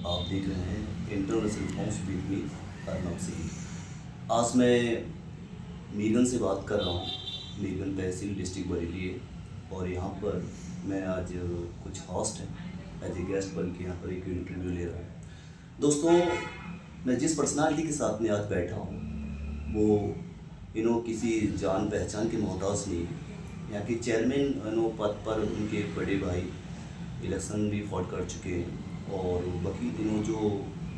आप देख रहे हैं international talks with me Arnab Singh. आज मैं मीगन से बात कर रहा हूँ। मीगन तहसील डिस्ट्रिक्ट बरेली है और यहाँ पर मैं आज कुछ हॉस्ट हैं एज ए गेस्ट बन के यहाँ पर एक इंटरव्यू ले रहा हूँ। दोस्तों, मैं जिस पर्सनालिटी के साथ में आज बैठा हूँ वो किसी जान पहचान के मोहताज नहीं है। यहाँ के चेयरमैन पद पर उनके बड़े भाई इलेक्शन भी फॉट कर चुके हैं और बाकी जो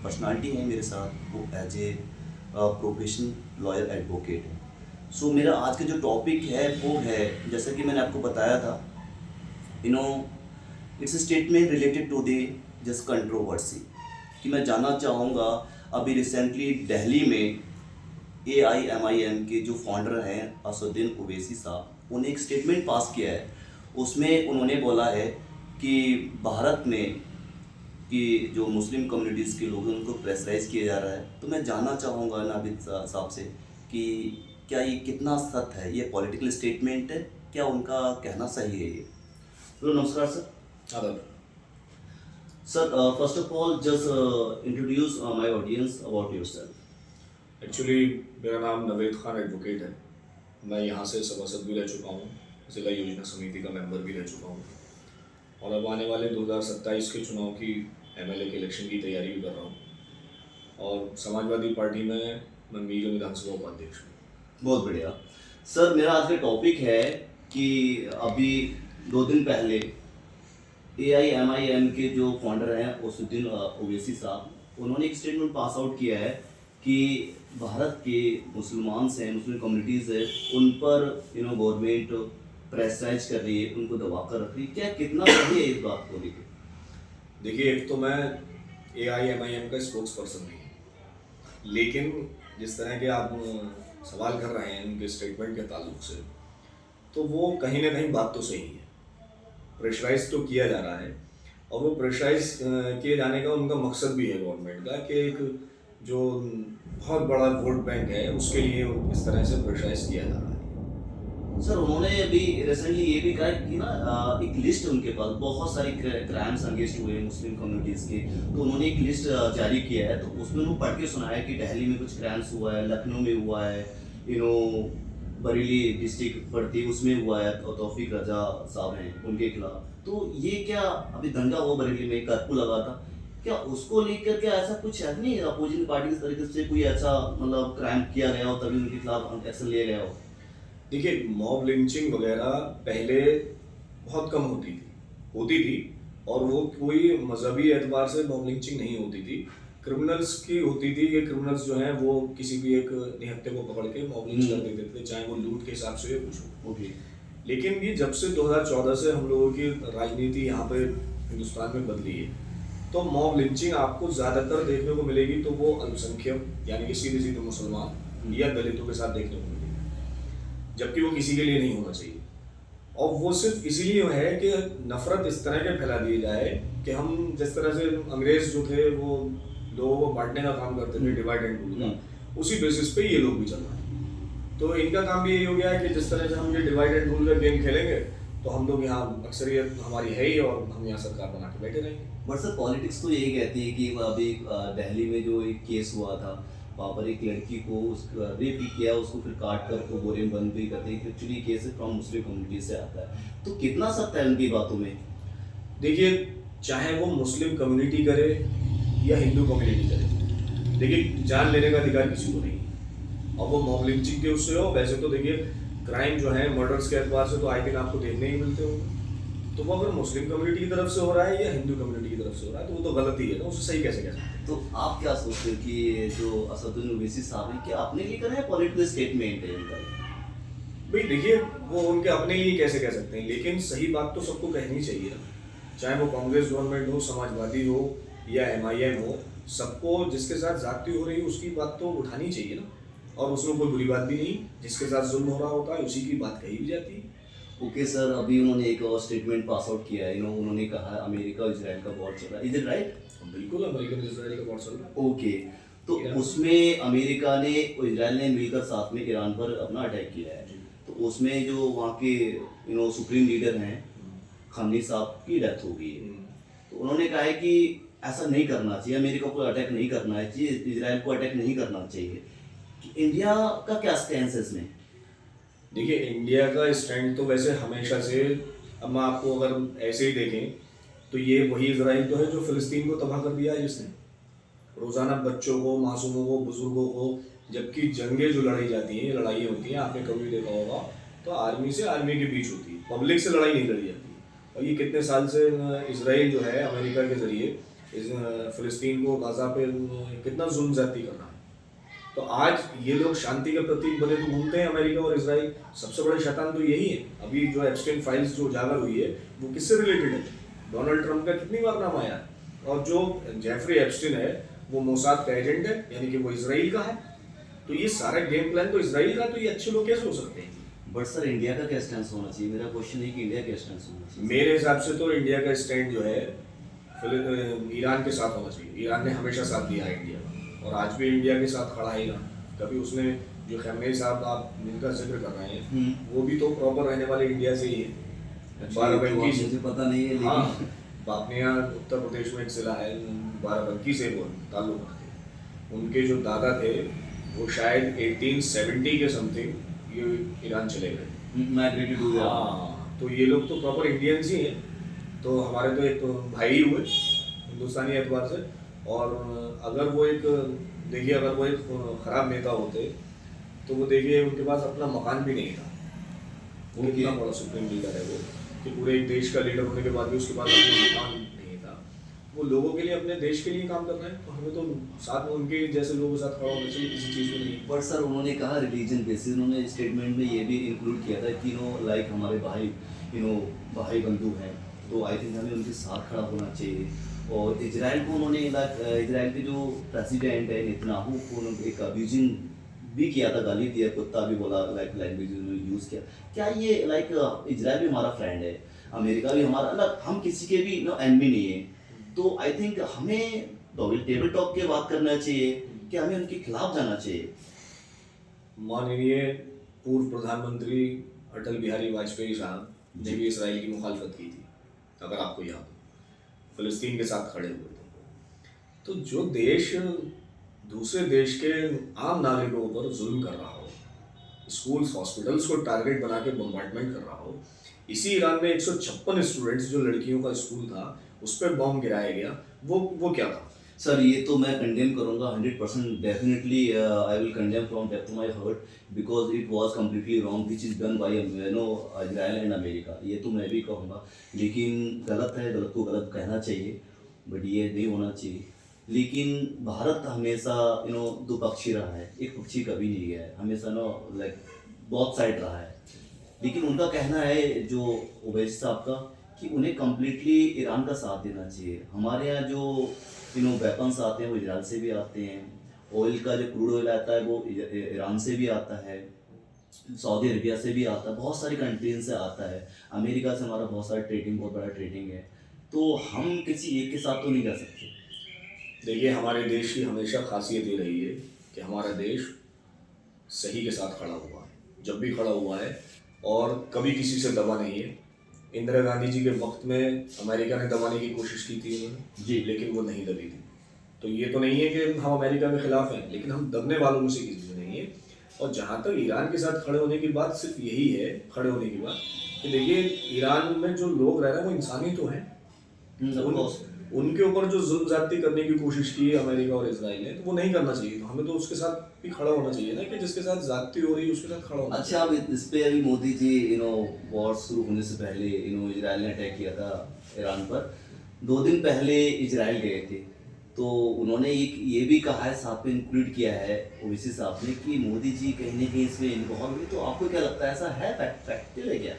पर्सनालिटी है मेरे साथ वो as a professional lawyer advocate है। सो मेरा आज का जो टॉपिक है वो है, जैसा कि मैंने आपको बताया था, it's a statement related to the just controversy कि मैं जानना चाहूँगा। अभी रिसेंटली दिल्ली में AIMIM के जो फाउंडर हैं असदुद्दीन ओवैसी साहब, उन्होंने एक स्टेटमेंट पास किया है। उसमें उन्होंने बोला है कि भारत में कि जो मुस्लिम कम्युनिटीज़ के लोग हैं उनको प्रेशराइज किया जा रहा है। तो मैं जानना चाहूँगा नाबिद साहब से कि क्या ये कितना सत्य है, ये पॉलिटिकल स्टेटमेंट है, क्या उनका कहना सही है ये? हेलो, नमस्कार सर। आदाब sir, first of all just introduce my audience about yourself. Actually मेरा नाम नवेद खान एडवोकेट है। मैं यहाँ से सभासद भी रह चुका हूँ, जिला योजना समिति का मेंबर भी रह चुका हूँ और अब आने वाले 2027 के चुनाव की MLA के इलेक्शन की तैयारी भी कर रहा हूँ और समाजवादी पार्टी में मैं मीरगंज विधानसभा उपाध्यक्ष हूँ। बहुत बढ़िया सर। मेरा आज का टॉपिक है कि अभी 2 दिन पहले AIMIM के जो फाउंडर हैं असदुद्दीन ओवैसी साहब, उन्होंने एक स्टेटमेंट पास आउट किया है कि भारत के मुसलमान हैं, मुस्लिम कम्युनिटीज़ है, उन पर गवर्नमेंट प्रेशराइज कर रही है, उनको दबा कर रख रही है। क्या कितना सही है इस बात को लेकर? देखिए, एक तो मैं AIMIM का स्पोक्स पर्सन नहीं हूँ, लेकिन जिस तरह के आप सवाल कर रहे हैं उनके स्टेटमेंट के ताल्लुक से, तो वो कहीं ना कहीं बात तो सही है। प्रेशराइज तो किया जा रहा है और वो प्रेशराइज किए जाने का उनका मकसद भी है गवर्नमेंट का कि एक जो बहुत बड़ा वोट बैंक है उसके लिए इस तरह से प्रेशराइज किया जा रहा है। सर, उन्होंने अभी रिसेंटली ये भी कहा कि एक लिस्ट उनके पास बहुत सारी क्राइम्स अगेंस्ट हुए मुस्लिम कम्युनिटीज़ के, तो उन्होंने एक लिस्ट जारी किया है। तो उसमें उन्होंने पढ़ के सुनाया कि दिल्ली में कुछ क्राइम्स हुआ है, लखनऊ में हुआ है, बरेली डिस्ट्रिक्ट पड़ती उसमें हुआ है, और तौफीक रजा साहब हैं उनके खिलाफ। तो ये क्या अभी दंगा हुआ बरेली में, कर्फ्यू लगा था, क्या उसको लेकर क्या ऐसा कुछ है नहीं अपोजिंग पार्टी की तरीके से कोई ऐसा मतलब क्राइम किया गया हो तभी उनके खिलाफ एक्शन लिया गया हो? देखिए, मॉब लिंचिंग वगैरह पहले बहुत कम होती थी और वो कोई मजहबी एतबार से मॉब लिंचिंग नहीं होती थी। क्रिमिनल्स की होती थी। ये क्रिमिनल्स जो हैं वो किसी भी एक निहत्थे को पकड़ के मॉब लिंच कर देते थे, चाहे वो लूट के हिसाब से कुछ हो। लेकिन ये जब से 2014 से हम लोगों की राजनीति यहाँ पे हिंदुस्तान में बदली है, तो मॉब लिंचिंग आपको ज़्यादातर देखने को मिलेगी तो वो अल्पसंख्यक यानी कि सीधे सीधे मुसलमान या दलितों के साथ देखने को मिलेगी, जबकि वो किसी के लिए नहीं होना चाहिए। और वो सिर्फ इसीलिए है कि नफरत इस तरह के फैला दिए जाए कि हम जिस तरह से अंग्रेज जो थे वो लोगों को बांटने का काम करते थे, डिवाइड एंड रूल का, उसी बेसिस पे ये लोग भी चल रहे हैं। तो इनका काम भी यही हो गया है कि जिस तरह से हम ये डिवाइड एंड रूल का गेम खेलेंगे तो हम लोग यहाँ अक्सरियत हमारी है ही और हम यहाँ सरकार बना के बैठे रहेंगे। बट सर, पॉलिटिक्स तो यही कहती है कि अभी दिल्ली में जो एक केस हुआ था, वहाँ पर एक लड़की को रेप भी किया, उसको फिर काट कर को बोरे में बंद भी करते हैं। Actually case from Muslim community से आता है, तो कितना सत्य है उनकी बातों में? देखिए, चाहे वो मुस्लिम कम्युनिटी करे या हिंदू कम्युनिटी करे, देखिए जान लेने का अधिकार किसी को नहीं है। और वो मॉब लिंचिंग के उससे हो, वैसे तो देखिए क्राइम जो है मर्डर्स के एतबार से तो आए दिन आपको देखने ही मिलते होंगे। तो वो अगर मुस्लिम कम्युनिटी की तरफ से हो रहा है या हिंदू कम्युनिटी की तरफ से हो रहा है तो वो तो गलत ही है ना, उसे सही कैसे कह सकते हैं? तो आप क्या सोचते हो कि जो असदुद्दीन ओवैसी साहब हैं, क्या अपने लिए कर रहे हैं पॉलिटिकल स्टेटमेंट है इनका? भाई देखिए, वो उनके अपने लिए कैसे कह सकते हैं, लेकिन सही बात तो सबको कहनी चाहिए ना। चाहे वो कांग्रेस गवर्नमेंट हो, समाजवादी हो या MIM हो, सबको जिसके साथ जाती हो रही है उसकी बात तो उठानी चाहिए ना, और उसमें कोई बुरी बात भी नहीं। जिसके साथ जुल्म हो रहा होता है उसी की बात कही भी जाती है। ओके सर, अभी उन्होंने एक और स्टेटमेंट पास आउट किया है। उन्होंने कहा है अमेरिका और इजराइल का वॉर चल रहा है, इज इट राइट? बिल्कुल, अमेरिकन इजराइल का वॉर चल रहा है। ओके, तो उसमें अमेरिका ने और इजराइल ने मिलकर साथ में ईरान पर अपना अटैक किया है। तो उसमें जो वहाँ के सुप्रीम लीडर हैं खामनी साहब की डेथ हो गई है। तो उन्होंने कहा है कि ऐसा नहीं करना चाहिए, अमेरिका को अटैक नहीं करना चाहिए, इजराइल को अटैक नहीं करना चाहिए, कि इंडिया का क्या स्टैंड है इसमें? देखिए, इंडिया का स्टैंड तो वैसे हमेशा से, अब मैं आपको अगर ऐसे ही देखें तो ये वही इजराइल तो है जो फिलिस्तीन को तबाह कर दिया है, जिसने रोज़ाना बच्चों को, मासूमों को, बुजुर्गों को, जबकि जंगें जो लड़ी जाती हैं, लड़ाई होती हैं, आपने कभी देखा होगा तो आर्मी से आर्मी के बीच होती है, पब्लिक से लड़ाई नहीं लड़ी जाती। और ये कितने साल से इसराइल जो है अमेरिका के ज़रिए इस फिलिस्तीन को, गाज़ा पे कितना जुल्म ज़्यादती कर रहा है। तो आज ये लोग शांति के प्रतीक बने तो घूमते हैं अमेरिका और इसराइल। सबसे बड़े शैतान तो यही है। अभी जो एप्स्टाइन फाइल्स जो उजागर हुई है वो किससे रिलेटेड है? डोनाल्ड ट्रंप का कितनी बार नाम आया है। और जो जेफरी एप्स्टाइन है वो मोसाद का एजेंट है, यानी कि वो इसराइल का है। तो ये सारा गेम प्लान तो इसराइल का, तो ये अच्छे लोग कैसे हो सकते हैं? बट सर, इंडिया का क्या स्टैंड होना चाहिए? मेरा क्वेश्चन है कि इंडिया का स्टैंड होना चाहिए। मेरे हिसाब से तो इंडिया का स्टैंड जो है ईरान के साथ होना चाहिए। ईरान ने हमेशा साथ दिया है इंडिया का, और आज भी इंडिया के साथ खड़ा है ईरान। कभी उसने, जो खमेनी साहब आप जिनका जिक्र कर रहे हैं, वो भी तो प्रॉपर रहने वाले इंडिया से ही है। बाराबंकी से, मुझे पता नहीं है, हाँ, लेकिन अपने यहाँ उत्तर प्रदेश में एक जिला है, बाराबंकी से वो ताल्लुक रखते। उनके जो दादा थे वो शायद 1870 के समथिंग ये ईरान चले गए, माइग्रेटेड हो गया। हाँ। तो ये लोग तो प्रॉपर इंडियंस ही हैं। तो हमारे तो एक भाई ही हुए हिंदुस्तानी एतबार से। और अगर वो एक, देखिए, अगर वो एक खराब नेता होते तो वो, देखिए, उनके पास अपना मकान भी नहीं था। वो Okay. कितना बड़ा सुप्रीम लीडर है वो, कि पूरे एक देश का लीडर होने के बाद भी उसके पास अपना मकान नहीं था। वो लोगों के लिए, अपने देश के लिए काम कर रहे हैं, तो हमें तो साथ में उनके जैसे लोगों के साथ खड़ा होना चाहिए, किसी चीज़ में नहीं। पर सर, उन्होंने कहा रिलीजन बेसिस, उन्होंने स्टेटमेंट में ये भी इंक्लूड किया था कि लाइक हमारे भाई, भाई बंधु हैं, तो आई थिंक हमें उनके साथ खड़ा होना चाहिए। और इजराइल को उन्होंने, इजराइल के जो प्रेसिडेंट है नेतन्याहू को उन्होंने एक अब्यूजिंग भी किया था, गाली दिया, कुत्ता भी बोला, लाइक लैंग्वेज उन्होंने यूज़ किया। क्या ये इजराइल भी हमारा फ्रेंड है, अमेरिका भी हमारा, हम किसी के भी एनमी नहीं है। तो आई थिंक हमें टेबल टॉक की बात करना चाहिए कि हमें उनके खिलाफ जाना चाहिए। माननीय पूर्व प्रधानमंत्री अटल बिहारी वाजपेयी साहब ने भी इसराइल की मुखालफत की थी, अगर आपको याद हो। फिलिस्तीन के साथ खड़े हुए थे। तो जो देश दूसरे देश के आम नागरिकों पर जुल्म कर रहा हो, स्कूल्स, हॉस्पिटल्स को टारगेट बना के बम्बार्डमेंट कर रहा हो, इसी ईरान में 156 स्टूडेंट्स, जो लड़कियों का स्कूल था, उस पर बॉम्ब गिराया गया। वो क्या था? सर, ये तो मैं कंडेम करूंगा 100%, definitely I will condemn from depth to my heart, because it was completely wrong which is done by Israel and America. ये तो मैं भी कहूँगा, लेकिन गलत है, गलत को गलत कहना चाहिए, बट ये नहीं होना चाहिए। लेकिन भारत हमेशा दुपक्षी रहा है, एक पक्षी कभी नहीं गया है, हमेशा लाइक बहुत साइड रहा है। लेकिन उनका कहना है, जो ओवैसी साहब का, कि उन्हें कम्प्लीटली ईरान का साथ देना चाहिए। हमारे यहाँ जो वेपन्स आते हैं वो इजराइल से भी आते हैं, ऑयल का जो क्रूड ऑयल आता है वो ईरान से भी आता है, सऊदी अरबिया से भी आता है, बहुत सारी कंट्रीज से आता है, अमेरिका से हमारा बहुत सारा ट्रेडिंग, बहुत बड़ा ट्रेडिंग है। तो हम किसी एक के साथ तो नहीं कर सकते। देखिए, हमारे देश की हमेशा खासियत ये रही है कि हमारा देश सही के साथ खड़ा हुआ है, जब भी खड़ा हुआ है, और कभी किसी से दबा नहीं है। इंदिरा गांधी जी के वक्त में अमेरिका ने दबाने की कोशिश की थी उन्होंने जी। लेकिन वो नहीं दबी थी। तो ये तो नहीं है कि हम अमेरिका के खिलाफ हैं, लेकिन हम दबने वालों में से किसी से नहीं है। और जहाँ तक ईरान के साथ खड़े होने की बात, सिर्फ यही है खड़े होने की बात, कि देखिए, ईरान में जो लोग रह रहे हैं वो इंसानी तो हैं। उनके ऊपर जो जुल्म ज्यादती करने की कोशिश की है अमेरिका और इजराइल ने, तो वो नहीं करना चाहिए। तो हमें तो उसके साथ भी खड़ा होना चाहिए ना, कि जिसके साथ ज्यादती हो रही है उसके साथ खड़ा होना। अच्छा, अब इस पे अभी मोदी जी वॉर शुरू होने से पहले इजराइल ने अटैक किया था ईरान पर। 2 दिन पहले इजराइल गए थे, तो उन्होंने ये भी कहा है, साथ में इंक्लूड किया है ओवैसी साहब ने, कि मोदी जी कहीं ना कहीं इसमें इन्वॉल्व हुए। तो आपको क्या लगता है, ऐसा है, फैक्ट है क्या?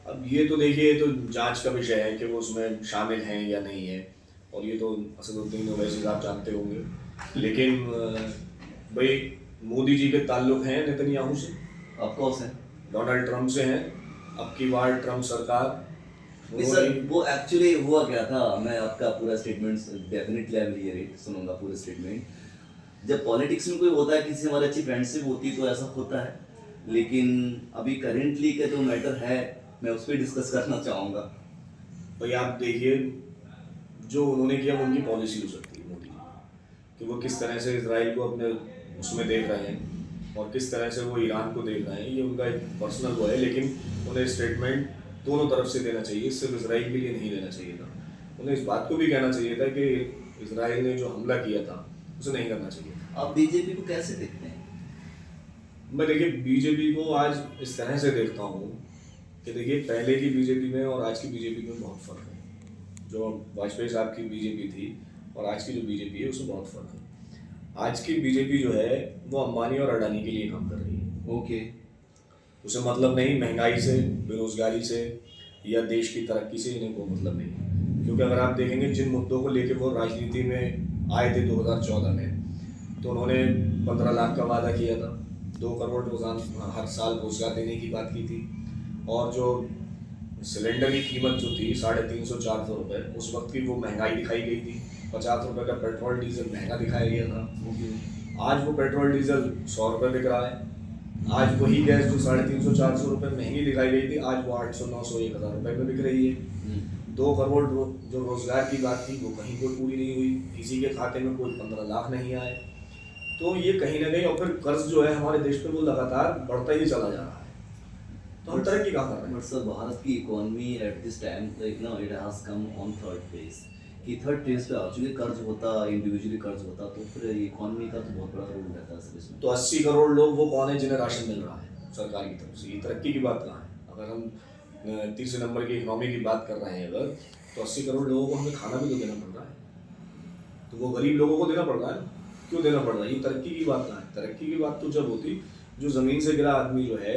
अब ये तो देखिए, ये तो जांच का विषय है कि वो उसमें शामिल हैं या नहीं है, और ये तो असदुद्दीन ओवैसी आप जानते होंगे। लेकिन भाई, मोदी जी के ताल्लुक हैं नेतन्याहू से, ऑफकोर्स है, डोनाल्ड ट्रंप से हैं। अब की बार ट्रंप सरकार, नहीं सर, वो एक्चुअली हुआ क्या था, मैं आपका पूरा statement definitely I will hear it, सुनूंगा पूरा स्टेटमेंट। जब पॉलिटिक्स में कोई होता है, किसी से हमारी अच्छी फ्रेंडशिप होती है, तो ऐसा होता है। लेकिन अभी करेंटली का जो मैटर है, मैं उस पर डिस्कस करना चाहूँगा। भाई आप देखिए, जो उन्होंने किया वो उनकी पॉलिसी हो सकती है मोदी जी की, कि वो किस तरह से इसराइल को अपने उसमें देख रहे हैं और किस तरह से वो ईरान को देख रहे हैं, ये उनका एक पर्सनल वो है। लेकिन उन्हें स्टेटमेंट दोनों तरफ से देना चाहिए, सिर्फ इसराइल के लिए नहीं देना चाहिए था। उन्हें इस बात को भी कहना चाहिए था कि इसराइल ने जो हमला किया था उसे नहीं करना चाहिए था। आप बीजेपी को कैसे देखते हैं? मैं देखिए बीजेपी को आज इस तरह से देखता हूँ कि देखिए पहले की बीजेपी में और आज की बीजेपी में बहुत फ़र्क है। जो वाजपेयी साहब की बीजेपी थी और आज की जो बीजेपी है उसमें बहुत फ़र्क है। आज की बीजेपी जो है वो अंबानी और अडानी के लिए काम कर रही है। ओके। उसे मतलब नहीं महंगाई से, बेरोजगारी से या देश की तरक्की से, इन्हें कोई मतलब नहीं। क्योंकि अगर आप देखेंगे जिन मुद्दों को लेकर वो राजनीति में आए थे 2014 में, तो उन्होंने 15 लाख का वादा किया था, 2 करोड़ रोजाना हर साल रोजगार देने की बात की थी, और जो सिलेंडर की कीमत जो थी 350-400 रुपये, उस वक्त की वो महंगाई दिखाई गई थी। 50 रुपये का पेट्रोल डीजल महंगा दिखाया गया था। आज वो पेट्रोल डीजल 100 रुपये बिक रहा है। आज वही गैस जो 350-400 रुपये महंगी दिखाई गई थी, आज वो 800-900-1000 रुपये में बिक रही है। 2 करोड़ जो रोजगार की बात थी वो कहीं कोई पूरी नहीं हुई, किसी के खाते में कोई 15 लाख नहीं आए। तो ये कहीं ना कहीं, और फिर कर्ज जो है हमारे देश पे वो लगातार बढ़ता ही चला जा रहा है। तो हम तरक्की कहाँ कर रहे हैं? बट सर, भारत की economy at this time like no it has come on third place, कि थर्ड प्लेस पे आ चुके। कर्ज होता, इंडिविजुअली कर्ज होता, तो फिर इकोनॉमी का तो बहुत बड़ा रोल रहता है सर इसमें। तो 80 करोड़ लोग वो कौन है जिन्हें राशन मिल रहा है सरकार की तरफ से? ये तरक्की की बात कहाँ है? अगर हम तीसरे नंबर की इकोनॉमी की बात कर रहे हैं अगर, तो 80 करोड़ लोगों को हमें खाना भी तो देना पड़ रहा है। तो वो गरीब लोगों को देना पड़ रहा है ना, क्यों देना पड़ रहा है? ये तरक्की की बात कहाँ है? तरक्की की बात तो जब होती, जो ज़मीन से गिरा आदमी जो है,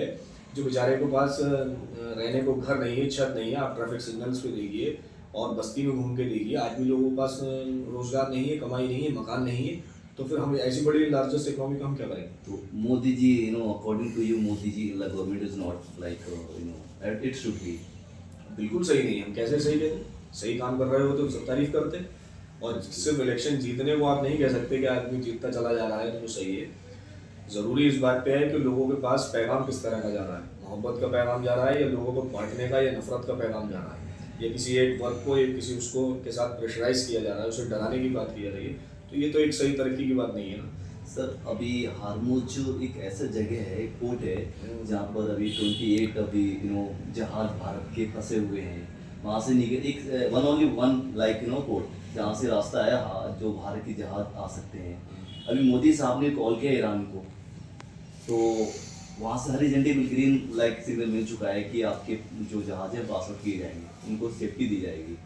जो बेचारे के पास रहने को घर नहीं है, छत नहीं है, आप ट्रैफिक सिग्नल्स पे देखिए और बस्ती में घूम के देखिए, आदमी लोगों के पास रोजगार नहीं है, कमाई नहीं है, मकान नहीं है, तो फिर हम ऐसी बड़ी लार्जेस्ट इकोनॉमी का हम क्या करेंगे? तो Modi ji, according to you, Modi ji government is not like it should be. बिल्कुल सही नहीं है। हम कैसे सही कहते? सही काम कर रहे हो तो सब तारीफ करते, और सिर्फ इलेक्शन जीतने को आप नहीं कह सकते कि आदमी जीतता चला जा रहा है तो सही है। ज़रूरी इस बात पे है कि लोगों के पास पैगाम किस तरह का जा रहा है, मोहब्बत का पैगाम जा रहा है या लोगों को बांटने का या नफरत का पैगाम जा रहा है, या किसी एक वर्ग को या किसी उसको के साथ प्रेशराइज किया जा रहा है, उसे डराने की बात की जा रही है। तो ये तो एक सही तरक्की की बात नहीं है ना सर। अभी हारमुज जो एक ऐसा जगह है, एक पोर्ट है, जहाँ पर अभी 28 अभी जहाज भारत के फंसे हुए हैं। वहाँ से निकल एक ओनली वन लाइक पोर्ट जहाँ से रास्ता है, हाँ, जो भारत के जहाज आ सकते हैं। अभी मोदी साहब ने कॉल किया ईरान को, तो वहाँ से हरी झंडी ग्रीन लाइक सिग्नल मिल चुका है कि आपके जो जहाज है पास आउट किए जाएंगे, उनको सेफ्टी दी जाएगी।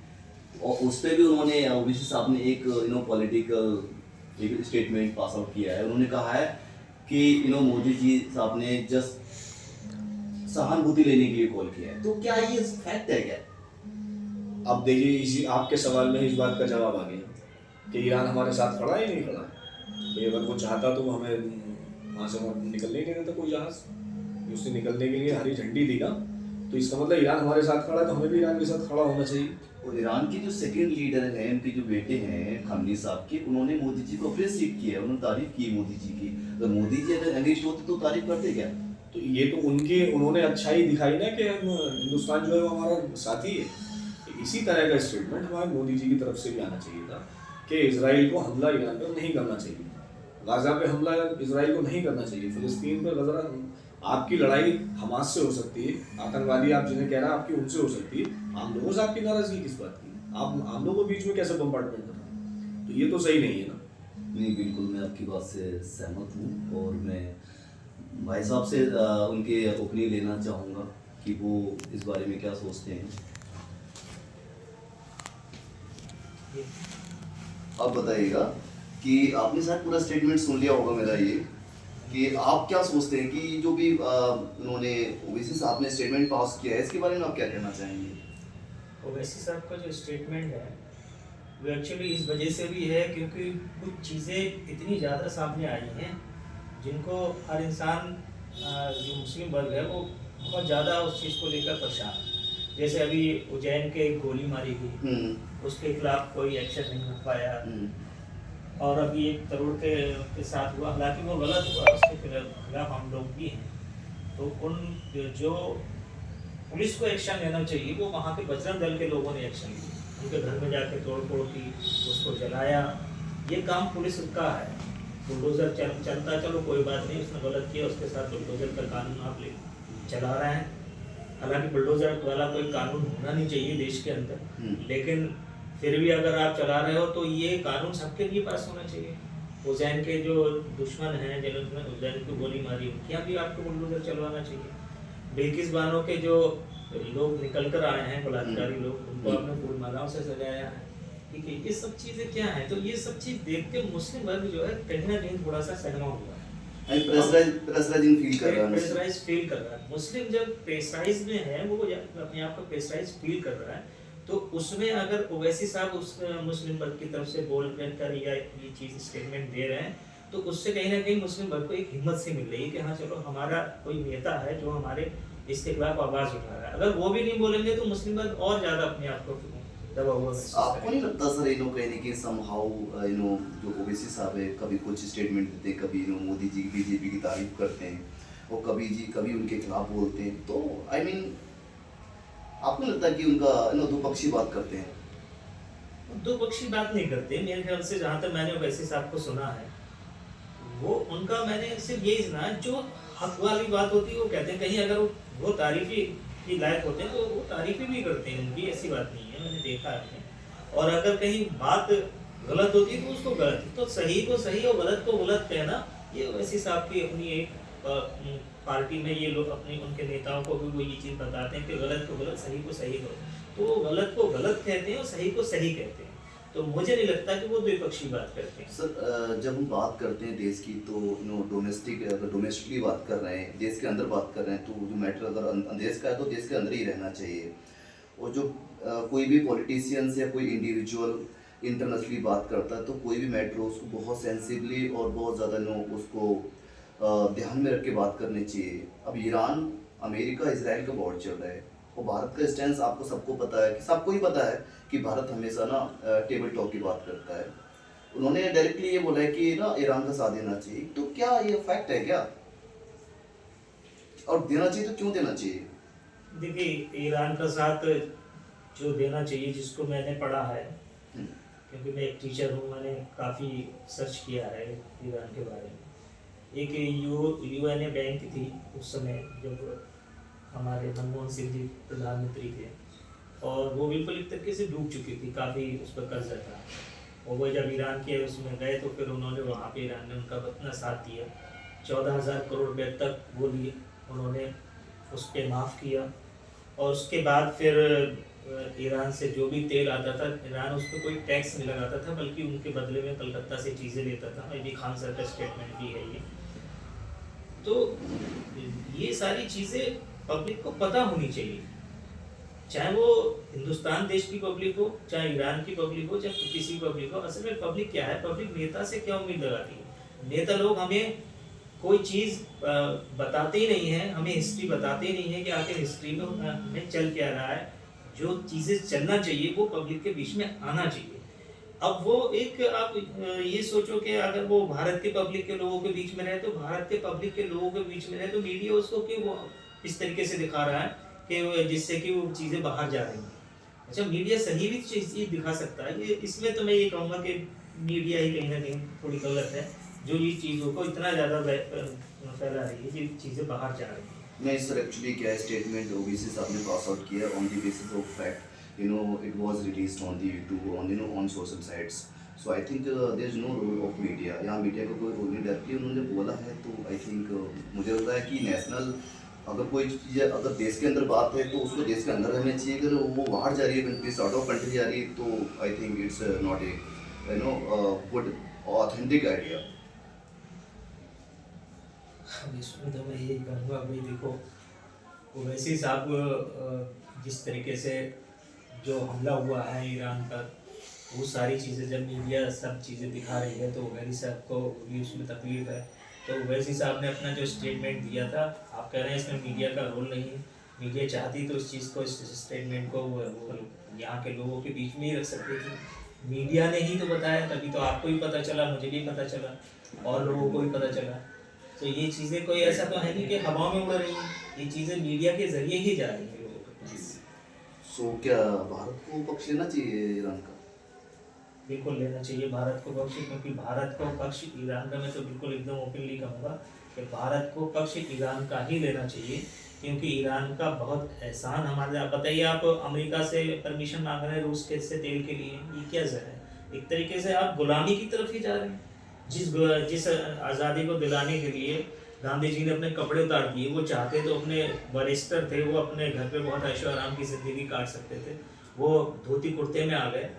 और उस पर भी उन्होंने, ओवैसी साहब ने एक पॉलिटिकल एक स्टेटमेंट पास आउट किया है। उन्होंने कहा है कि मोदी जी साहब ने जस्ट सहानुभूति लेने के लिए कॉल किया है। तो क्या ये फैक्ट है क्या? अब देखिए, इसी आपके सवाल में इस बात का जवाब आ गया कि ईरान हमारे साथ खड़ा है नहीं खड़ा है। भाई अगर वो चाहता तो हमें वहाँ से निकलने ही नहीं देता कोई जहाज। उससे निकलने के लिए हरी झंडी दी ना, तो इसका मतलब ईरान हमारे साथ खड़ा है, तो हमें भी ईरान के साथ खड़ा होना चाहिए। और ईरान की जो सेकंड लीडर हैं, उनके जो बेटे हैं खामनी साहब के, उन्होंने मोदी जी को अप्रिशिएट किया, उन्होंने तारीफ की मोदी जी की। अगर मोदी जी अगर अगेंस्ट होते तो तारीफ करते क्या? तो ये तो उन्होंने अच्छाई दिखाई ना कि हिंदुस्तान जो है वो हमारा साथी है। इसी तरह का स्टेटमेंट हमारे मोदी जी की तरफ से भी आना चाहिए था कि इजराइल को हमला ईरान पर नहीं करना चाहिए, गाजा पे हमला इजराइल को नहीं करना चाहिए, फिलिस्तीन पर गजरा। आपकी लड़ाई हमास से हो सकती है, आतंकवादी आप जिन्हें कह रहे हैं आपकी उनसे हो सकती है, आम लोगों से आपकी नाराजगी किस बात की? आप आम लोगों के बीच में कैसे बम्बार्टमेंट कर रहे हैं? तो ये तो सही नहीं है ना। नहीं, बिल्कुल मैं आपकी बात से सहमत हूँ, और मैं भाई साहब से उनके ओपिनियन लेना चाहूँगा कि वो इस बारे में क्या सोचते हैं। आप बताइएगा कि आपने शायद पूरा स्टेटमेंट सुन लिया होगा मेरा, ये कि आप क्या सोचते हैं कि जो भी उन्होंने ओवैसी साहब ने स्टेटमेंट पास किया है, इसके बारे में आप क्या कहना चाहेंगे? ओवैसी साहब का जो स्टेटमेंट है वो एक्चुअली इस वजह से भी है क्योंकि कुछ चीज़ें इतनी ज़्यादा सामने आई हैं जिनको हर इंसान, जो मुस्लिम वर्ग है, वो बहुत ज़्यादा उस चीज़ को लेकर परेशान है। जैसे अभी उज्जैन के एक गोली मारी गई, उसके खिलाफ कोई एक्शन नहीं हो पाया, और अभी एक तरुण के साथ हुआ, हालांकि वो गलत हुआ, उसके खिलाफ हम लोग भी हैं। तो उन जो पुलिस को एक्शन लेना चाहिए, वो वहाँ के बजरंग दल के लोगों ने एक्शन लिया, उनके घर में जाके तोड़ फोड़ की, उसको जलाया। ये काम पुलिस का है। बुलडोज़र चलता, चलो कोई बात नहीं, उसने गलत किया, उसके साथ बुलडोज़र का कानून आप ले चला रहे हैं। हालांकि बुलडोज़र वाला कोई कानून होना नहीं चाहिए देश के अंदर, लेकिन फिर भी अगर आप चला रहे हो तो ये कानून सबके लिए पास होना चाहिए। उज्जैन के जो दुश्मन हैं जिन्होंने उज्जैन को गोली मारी, उनके यहाँ भी आपको बुलडोज़र चलवाना चाहिए। बिल्किस बानो के जो लोग निकल कर आए हैं बलात्कारी लोग, उनको आपने फूल मालाओं से सजाया है। ठीक है, ये सब चीज़ें क्या हैं? तो ये सब चीज़ देख के मुस्लिम वर्ग जो है कहीं ना कहीं थोड़ा सा सहमा हुआ है, प्रेशराइजिंग फील कर रहा है। प्रेशराइज फील कर रहा है। मुस्लिम जब प्रेशराइज में है, वो अपने आप को प्रेशराइज फील कर रहा है, तो उसमें अगर ओवैसी साहब उस मुस्लिम वर्ग की तरफ से बोल कर या ये चीज़ स्टेटमेंट दे रहे हैं, तो उससे कहीं ना कहीं मुस्लिम वर्ग को एक हिम्मत सी मिल रही है कि हाँ चलो हमारा कोई नेता है जो हमारे इसके खिलाफ आवाज़ उठा रहा है। अगर वो भी नहीं बोलेंगे तो मुस्लिम वर्ग और ज़्यादा अपने आप को दबा हुआ महसूस आपको करेगा। नहीं लगता सर, ये लोग कहीं ना कहीं समहाउ जो ओवैसी साहब है, कभी कुछ स्टेटमेंट देते हैं, कभी मोदी जी बीजेपी की तारीफ करते हैं, और कभी उनके खिलाफ बोलते हैं, तो आई मीन आपको लगता है कि उनका दो पक्षी बात करते हैं? दो पक्षी बात नहीं करते मेरे ख्याल से। जहाँ तक मैंने ओवैसी साहब को सुना है, वो उनका मैंने सिर्फ यही सुना है, जो हक वाली बात होती है वो कहते हैं। कहीं अगर वो तारीफी की लायक होते हैं तो वो तारीफी भी करते हैं, उनकी ऐसी बात नहीं है, मैंने देखा है। और अगर कहीं बात गलत होती है तो उसको गलत, तो सही को सही और गलत को गलत कहना, ये ओवैसी साहब की अपनी एक पार्टी में ये लोग अपने उनके नेताओं को भी वो ये चीज़ बताते हैं कि गलत को गलत, सही को सही करो। तो वो गलत को गलत कहते हैं और सही को सही कहते हैं। तो मुझे नहीं लगता कि वो द्विपक्षीय बात करते हैं। सर जब हम बात करते हैं देश की, तो डोमेस्टिकली बात कर रहे हैं, देश के अंदर बात कर रहे हैं, तो जो मैटर अगर देश का है तो देश के अंदर ही रहना चाहिए। और जो कोई भी पॉलिटिशियंस या कोई इंडिविजुअल इंटरनेशनली बात करता है, तो कोई भी मैटर हो उसको बहुत सेंसिबली और बहुत ज़्यादा उसको ध्यान में रख के बात करनी चाहिए। अब ईरान, अमेरिका, इसराइल का वॉर चल रहा है, और भारत का स्टैंड आपको सबको पता है, कि सबको ही पता है कि भारत हमेशा टेबल टॉक की बात करता है। उन्होंने डायरेक्टली ये बोला है कि ईरान का साथ देना चाहिए, तो क्या ये फैक्ट है क्या? और देना चाहिए तो क्यों देना चाहिए? देखिए, ईरान का साथ जो देना चाहिए, जिसको मैंने पढ़ा है, क्योंकि मैं एक टीचर हूँ, मैंने काफ़ी सर्च किया है ईरान के बारे में। एक यूएनए बैंक थी उस समय जब हमारे मनमोहन सिंह जी प्रधानमंत्री थे, और वो बिल्कुल एक तरीके से डूब चुकी थी, काफ़ी उस पर कर्जा था। और वो जब ईरान के उसमें गए तो फिर उन्होंने वहाँ पे ईरान ने उनका इतना साथ दिया, 14,000 करोड़ रुपये तक वो लिए उन्होंने, उस पर माफ़ किया। और उसके बाद फिर ईरान से जो भी तेल आता था, ईरान उस पर कोई टैक्स नहीं लगाता था, बल्कि उनके बदले में कलकत्ता से चीज़ें लेता था। ये भी खान सर का स्टेटमेंट भी है ये। तो ये सारी चीज़ें पब्लिक को पता होनी चाहिए, चाहे वो हिंदुस्तान देश की पब्लिक हो, चाहे ईरान की पब्लिक हो, चाहे किसी पब्लिक हो। असल में पब्लिक क्या है, पब्लिक नेता से क्या उम्मीद लगाती है? नेता लोग हमें कोई चीज़ बताते ही नहीं है, हमें हिस्ट्री बताते ही नहीं है कि आखिर हिस्ट्री में चल क्या रहा है। जो चीज़ें चलना चाहिए वो पब्लिक के बीच में आना चाहिए। अब वो एक आप ये सोचो कि अगर वो भारत के पब्लिक के लोगों के बीच में रहे, तो भारत के पब्लिक के लोगों के बीच में रहे, तो मीडिया उसको क्यों वो इस तरीके से दिखा रहा है कि जिससे कि वो चीज़ें बाहर जा रही हैं। अच्छा, मीडिया सही भी चीज़ दिखा सकता है, ये इसमें तो मैं ये कहूँगा कि मीडिया ही कहीं ना कहीं थोड़ी गलत है, जो ये चीज़ों को इतना ज़्यादा फैला रही है, जो चीज़ें बाहर जा रही हैं। नहीं सर, एक्चुअली क्या है, स्टेटमेंट ओबीसी साहब ने पास आउट किया on the basis of fact, it was released on the YouTube, on social sites. So I think there is no role of media. यहाँ मीडिया का कोई रोल नहीं, directly उन्होंने बोला है। तो आई थिंक मुझे लगता है कि नेशनल अगर कोई चीज़ अगर देश के अंदर बात है तो उसको देश के अंदर रहना चाहिए। अगर वो बाहर जा रही है, कंट्री आउट ऑफ कंट्री जा रही है, तो I think it's not a good authentic idea. इसमें तो मैं यही कहूँगा, भाई देखो, ओवैसी साहब जिस तरीके से जो हमला हुआ है ईरान पर, वो सारी चीज़ें जब मीडिया सब चीज़ें दिखा रही है, तो ओवैसी साहब को भी उसमें तकलीफ है। तो ओवैसी साहब ने अपना जो स्टेटमेंट दिया था, आप कह रहे हैं इसमें मीडिया का रोल नहीं है, मीडिया चाहती तो इस चीज़ को, इस स्टेटमेंट को वो यहाँ के लोगों के बीच में ही रख सकती थी। मीडिया ने ही तो बताया, तभी तो आपको भी पता चला, मुझे भी पता चला, और लोगों को भी पता चला। तो ये चीज़ें कोई ऐसा तो है नहीं कि हवा में उड़ रही हैं, ये चीज़ें मीडिया के जरिए ही जा रही हैं लोगों के पास। सो क्या भारत को पक्ष लेना चाहिए ईरान का? बिल्कुल लेना चाहिए भारत को पक्ष, क्योंकि भारत को पक्ष ईरान का, मैं तो बिल्कुल एकदम ओपनली कहूँगा कि भारत को पक्ष ईरान का ही लेना चाहिए, क्योंकि ईरान का बहुत एहसान हमारे। आप बताइए, आप अमेरिका से परमिशन मांग रहे हैं रूस के से तेल के लिए, ये क्या जर है? एक तरीके से आप गुलामी की तरफ ही जा रहे हैं। जिस आज़ादी को दिलाने के लिए गांधी जी ने अपने कपड़े उतार दिए, वो चाहते तो अपने बैरिस्टर थे, वो अपने घर पे बहुत ऐशो आराम की ज़िंदगी काट सकते थे, वो धोती कुर्ते में आ गए।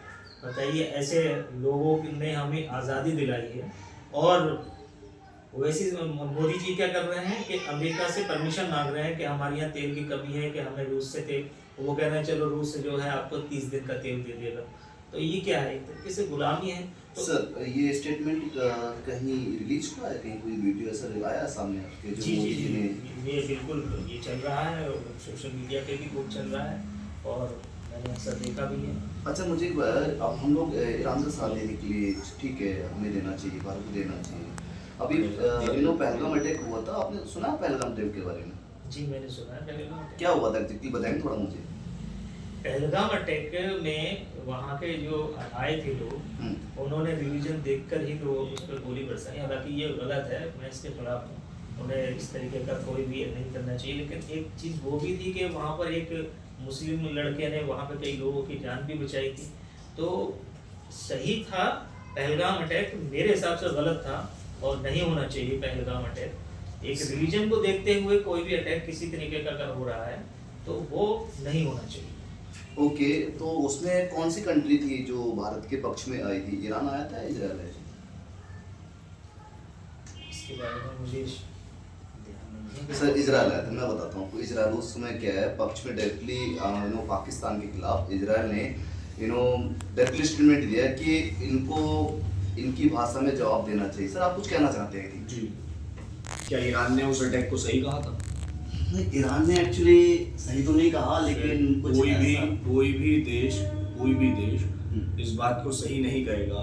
बताइए, ऐसे लोगों ने हमें आज़ादी दिलाई है, और वैसे मोदी जी क्या कर रहे हैं कि अमेरिका से परमिशन मांग रहे हैं कि हमारे यहाँ तेल की कमी है, कि हमें रूस से तेल, वो कह रहे हैं चलो रूस से जो है आपको 30 दिन का तेल दे देगा। तो ये क्या है? एक तरीके से गुलामी है। तो सर ये स्टेटमेंट कहीं रिलीज हुआ है, कहीं कोई वीडियो ऐसा आया सामने आपके जो जी जी मोदी जी, जी ने? ये बिल्कुल ये चल रहा है, सोशल मीडिया पे भी खूब चल रहा है, और मैंने अक्सर देखा भी है। अच्छा मुझे एक बार, अब हम लोग ईरान का साथ देने के लिए ठीक है, हमें देना चाहिए, भारत को देना चाहिए। अभी पहलगाम अटैक हुआ था, आपने सुना पहलगाम अटैक के बारे में? जी मैंने सुना है पहलगाम अटैक। क्या हुआ था एग्जैक्टली, बताएंगे थोड़ा मुझे? पहलगाम अटैक में वहाँ के जो आए थे लोग, उन्होंने रिलीजन देखकर ही तो उस पर गोली बरसाई। हालांकि ये गलत है, मैं इसके खिलाफ हूँ, उन्हें इस तरीके का कोई भी नहीं करना चाहिए। लेकिन एक चीज़ वो भी थी कि वहाँ पर एक मुस्लिम लड़के ने वहाँ पर कई लोगों की जान भी बचाई थी, तो सही था। पहलगाम अटैक मेरे हिसाब से गलत था, और नहीं होना चाहिए पहलगाम अटैक। एक रिलीजन को देखते हुए कोई भी अटैक किसी तरीके का अगर हो रहा है तो वो नहीं होना चाहिए। ओके, तो उसमें कौन सी कंट्री थी जो भारत के पक्ष में आई थी? ईरान आया था, इजराइल आया था? इसके बारे में मुझे ध्यान नहीं है। सर इजराइल आया था, मैं बताता हूँ आपको। इजराइल उस समय क्या है, पक्ष में डायरेक्टली पाकिस्तान के खिलाफ इजराइल ने डायरेक्टली स्टेटमेंट दिया कि इनको इनकी भाषा में जवाब देना चाहिए। सर आप कुछ कहना चाहते हैं? जी, क्या ईरान ने उस अटैक को सही कहा था? नहीं, ईरान ने एक्चुअली सही तो नहीं कहा, लेकिन कुछ कोई भी देश इस बात को सही नहीं कहेगा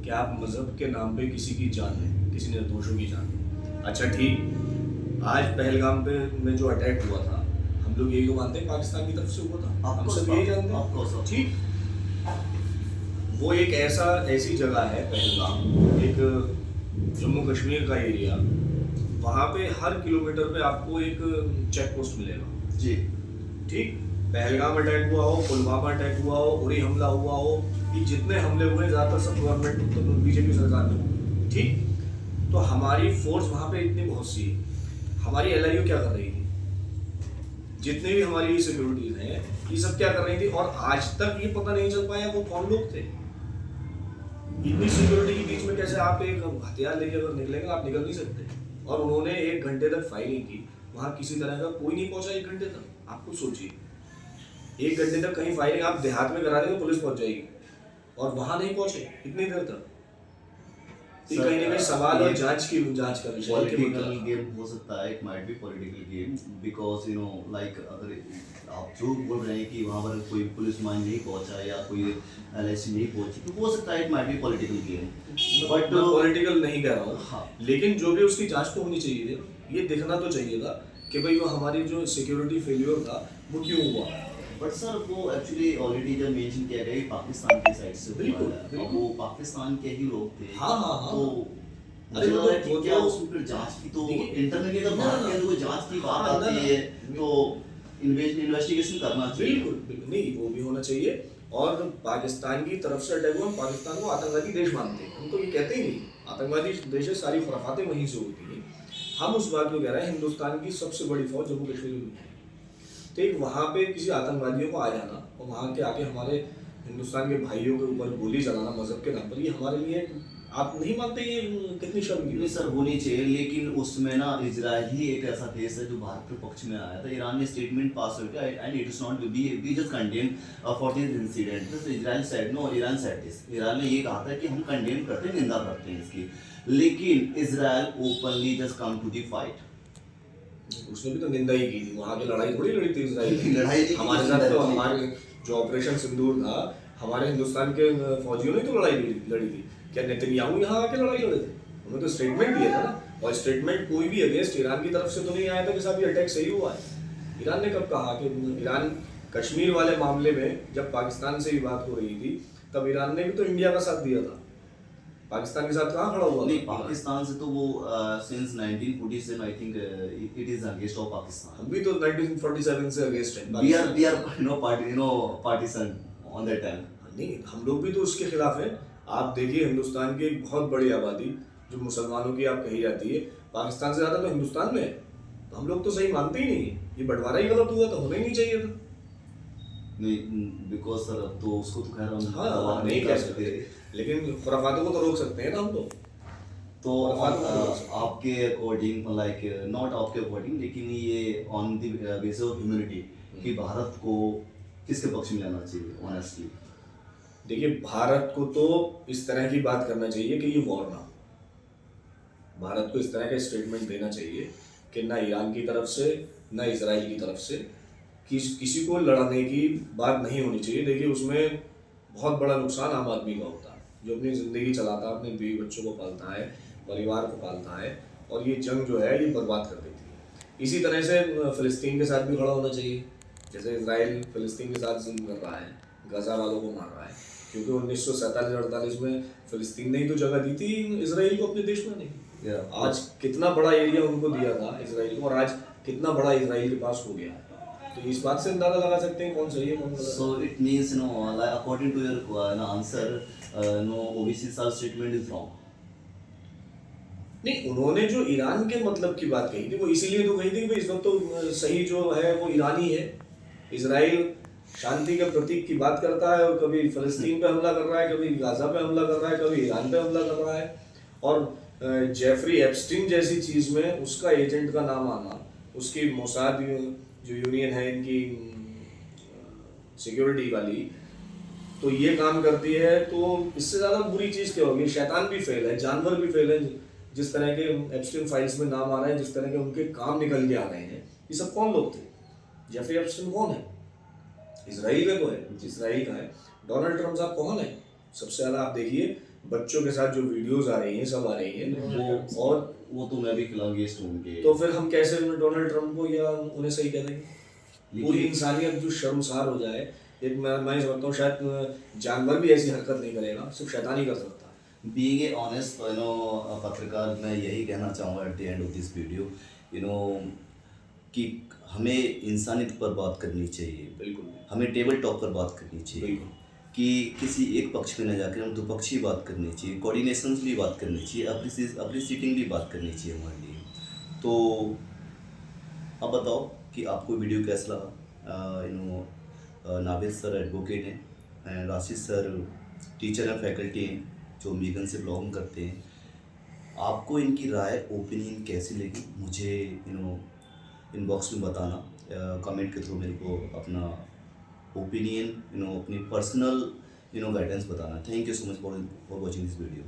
कि आप मजहब के नाम पे किसी की जान लें, किसी निर्दोषों की जान लें। अच्छा ठीक, आज पहलगाम पे में जो अटैक हुआ था, हम लोग यही तो मानते हैं पाकिस्तान की तरफ से हुआ था, हम सब यही जानते हैं। ठीक, वो एक ऐसी जगह है पहलगाम, एक जम्मू कश्मीर का एरिया, वहाँ पे हर किलोमीटर पे आपको एक चेक पोस्ट मिलेगा। जी ठीक, पहलगाम अटैक हुआ हो, पुलवामा अटैक हुआ हो, उरी हमला हुआ हो, ये जितने हमले हुए ज़्यादातर सब गवर्नमेंट तो बीजेपी सरकार में। ठीक, तो हमारी फोर्स वहाँ पे इतनी बहुत सी है। हमारी LIU क्या कर रही थी? जितने भी हमारी सिक्योरिटीज हैं, ये सब क्या कर रही थी? और आज तक ये पता नहीं चल पाया वो कौन लोग थे। इतनी सिक्योरिटी के बीच में कैसे आप एक हथियार लेके अगर निकलेगा, आप निकल नहीं सकते। और उन्होंने 1 घंटे तक फायरिंग की, वहां किसी तरह का कोई नहीं पहुंचा 1 घंटे तक। आप खुद सोचिए, 1 घंटे तक कहीं फायरिंग आप देहात में करा देंगे, पुलिस पहुंच जाएगी, और वहां नहीं पहुंचे इतनी देर तक। तो कहीं ना कहीं सवाल और जांच का विषय है। पॉलिटिकल गेम हो सकता है, it might be political game, because like अगर आप जो बोल रहे हैं कि वहाँ पर कोई पुलिस मान नहीं पहुंचा या कोई LIC नहीं पहुंची, तो हो सकता है it might be political game. But मैं पॉलिटिकल नहीं कह रहा हूँ, हाँ, लेकिन जो भी उसकी जांच तो होनी चाहिए थी। ये देखना तो चाहिए था कि भाई वो हमारी जो सिक्योरिटी फेलियर था वो क्यों हुआ। बट सर वो एक्चुअली ऑलरेडी जब मेंशन किया गया कि पाकिस्तान की साइड से बिल्कुल, हुआ है, बिल्कुल। और वो पाकिस्तान के ही लोग थे। हाँ, हाँ, हाँ। तो अरे मुझे वो लगा तो- कि क्या उसमें फिर जांच की, तो देखिए, इंटरनली अगर भारत के अंदर कोई जांच की बात हाँ, आती है तो इन्वेस्टिगेशन करना चाहिए। बिल्कुल नहीं, वो भी होना चाहिए। और पाकिस्तान की तरफ से अटैक हुआ, हम पाकिस्तान को आतंकवादी देश मानते हैं, हम तो ये कहते ही नहीं। आतंकवादी देश है, सारी खुराफातें वहीं से होती हैं। हम उस बात को कह रहे हैं, हिंदुस्तान की सबसे बड़ी फौज जम्मू कश्मीर में है, तो एक वहाँ पे किसी आतंकवादियों को आ जाना और वहाँ के आके हमारे हिंदुस्तान के भाइयों के ऊपर गोली चलाना मजहब के नाम पर, ये हमारे लिए, आप नहीं मानते ये कितनी शर्म की? नहीं सर होनी चाहिए, लेकिन उसमें ना इजराइल ही एक ऐसा देश है जो भारत के पक्ष में आया था। ईरान ने स्टेटमेंट पास हो गया and it is not we just condemn for this incident. Israel said no, Iran said this. Iran ने ये कहा था कि हम कंडेम करते हैं, निंदा करते हैं इसकी, लेकिन Israel openly just come to the fight. उसने भी तो निंदा ही की थी, वहाँ की लड़ाई थोड़ी लड़ी थी इजराइल। लड़ाई नहीं की, हमारे साथ तो हमारे जो ऑपरेशन सिंदूर था, हमारे हिंदुस्तान के फौजियों ने तो लड़ाई लड़ी थी। क्या नेतन्याहू यहाँ आके लड़ाई लड़े थे? उन्होंने तो स्टेटमेंट दिया था ना, और स्टेटमेंट कोई भी अगेंस्ट ईरान की तरफ से तो नहीं आया था कि साहब ये अटैक सही हुआ है। ईरान ने कब कहा कि ईरान कश्मीर वाले मामले में जब पाकिस्तान से भी बात हो रही थी तब ईरान ने भी तो इंडिया का साथ दिया था। पाकिस्तान के साथ कहाँ खड़ा हुआ नहीं, था? पाकिस्तान से तो वो since 1947 I think it is against of Pakistan. हम भी तो 1947 से अगेंस्ट हैं। We are partition on that time. नहीं, हम लोग भी तो उसके खिलाफ हैं। आप देखिए हिंदुस्तान की एक बहुत बड़ी आबादी जो मुसलमानों की आप कही जाती है, पाकिस्तान से ज़्यादा तो हिंदुस्तान में है। तो हम लोग तो सही मानते ही नहीं है। ये बंटवारा ही गलत हुआ, तो होना ही नहीं चाहिए था। नहीं, बिकॉज सर अब तो उसको तो खैर हम हाँ, नहीं कह सकते, लेकिन खुराफातों को तो रोक सकते हैं ना हम तो। तो आपके अकॉर्डिंग लाइक नॉट आपके अकॉर्डिंग, लेकिन ये on the basis of humanity कि भारत को किसके पक्ष में लाना चाहिए ऑनेस्टली? देखिए, भारत को तो इस तरह की बात करना चाहिए कि ये वॉर ना हो। भारत को इस तरह का स्टेटमेंट देना चाहिए कि ना ईरान की तरफ से ना इजराइल की तरफ से किसी को लड़ने की बात नहीं होनी चाहिए। देखिए, उसमें बहुत बड़ा नुकसान आम आदमी का होता है, जो अपनी ज़िंदगी चलाता है, अपने बीवी बच्चों को पालता है, परिवार को पालता है, और ये जंग जो है ये बर्बाद कर देती है। इसी तरह से फ़िलिस्तीन के साथ भी खड़ा होना चाहिए। जैसे इजराइल फ़िलिस्तीन के साथ जुल्म कर रहा है, गजा वालों को मार रहा है, क्योंकि 1947-48 में फ़िलिस्तीन ने ही तो जगह दी थी इजराइल को अपने देश में नहीं। आज कितना बड़ा एरिया उनको दिया था इजराइल को, और आज कितना बड़ा इजराइल के पास हो गया है। तो इस बात से अंदाजा लगा सकते हैं कौन सही है कौन गलत है। So it means like according to your answer, OBC's statement is wrong. नहीं, उन्होंने जो ईरान के मतलब की बात कही थी वो इसीलिए तो कही थी कि इस वक्त तो सही जो है वो ईरान ही है। इजराइल शांति के प्रतीक की बात करता है और कभी फ़लस्तीन पे हमला कर रहा है, कभी गाज़ा पे हमला कर रहा है, कभी ईरान पे हमला कर रहा है। और जेफरी एप्स्टीन जैसी चीज़ में उसका एजेंट का नाम आना, उसकी मोसाद जो यूनियन है इनकी सिक्योरिटी वाली, तो ये काम करती है, तो इससे ज़्यादा बुरी चीज़ क्या होगी? शैतान भी फेल है, जानवर भी फेल है। जिस तरह के एप्स्टीन फाइल्स में नाम आ रहे हैं, जिस तरह के उनके काम निकल के आ रहे हैं, ये सब कौन लोग थे? जेफरी एप्स्टीन कौन है? इजराइल का तो है, इजराइल का है। डोनाल्ड ट्रम्प साहब कौन है? सबसे ज़्यादा आप देखिए बच्चों के साथ जो वीडियोस आ रही हैं, सब आ रही हैं, वो तो मैं भी खिलाफ उनके। तो फिर हम कैसे डोनाल्ड ट्रम्प को या उन्हें सही कह देंगे? पूरी इंसानियत जो शर्मसार हो जाए। एक मैं समझता हूँ शायद जानवर भी ऐसी हरकत नहीं करेगा, सिर्फ शैतान ही कर सकता है। बीइंग ए ऑनेस्ट पत्रकार, मैं यही कहना चाहूँगा at the end of this video, कि हमें इंसानियत पर बात करनी चाहिए। बिल्कुल, हमें टेबल टॉक पर बात करनी चाहिए, बिल्कुल। कि किसी एक पक्ष में न जाकर हम दुपक्षीय बात करनी चाहिए, कोऑर्डिनेशनली बात करनी चाहिए, अप्रिसिएटिंगली बात करनी चाहिए हमारे लिए। तो अब बताओ कि आपको वीडियो कैसा लगा? नाविद सर एडवोकेट हैं and Ashish sir teacher and faculty हैं जो मीगन से ब्लॉगिंग करते हैं। आपको इनकी राय ओपिनियन कैसी लगी मुझे इनबॉक्स में बताना, कमेंट के थ्रू मेरे को अपना ओपिनियन अपनी पर्सनल गाइडेंस बताना। Thank you so much for watching this video.